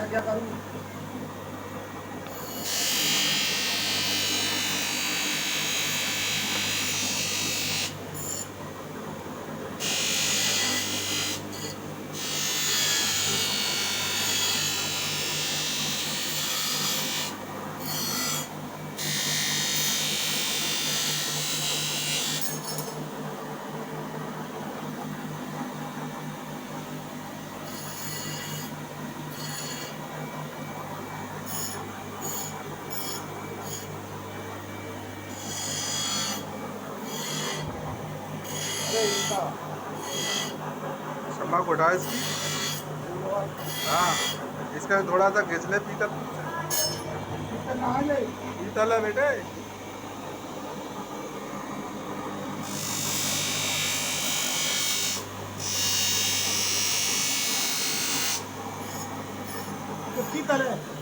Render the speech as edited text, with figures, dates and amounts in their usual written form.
क्या करूँ? अरे इनका शम्मा को उठा इसकी। हाँ, इसका थोड़ा सा खींच ले पीतल। कितना आ जाए? पीतल है बेटे। कितनी तरह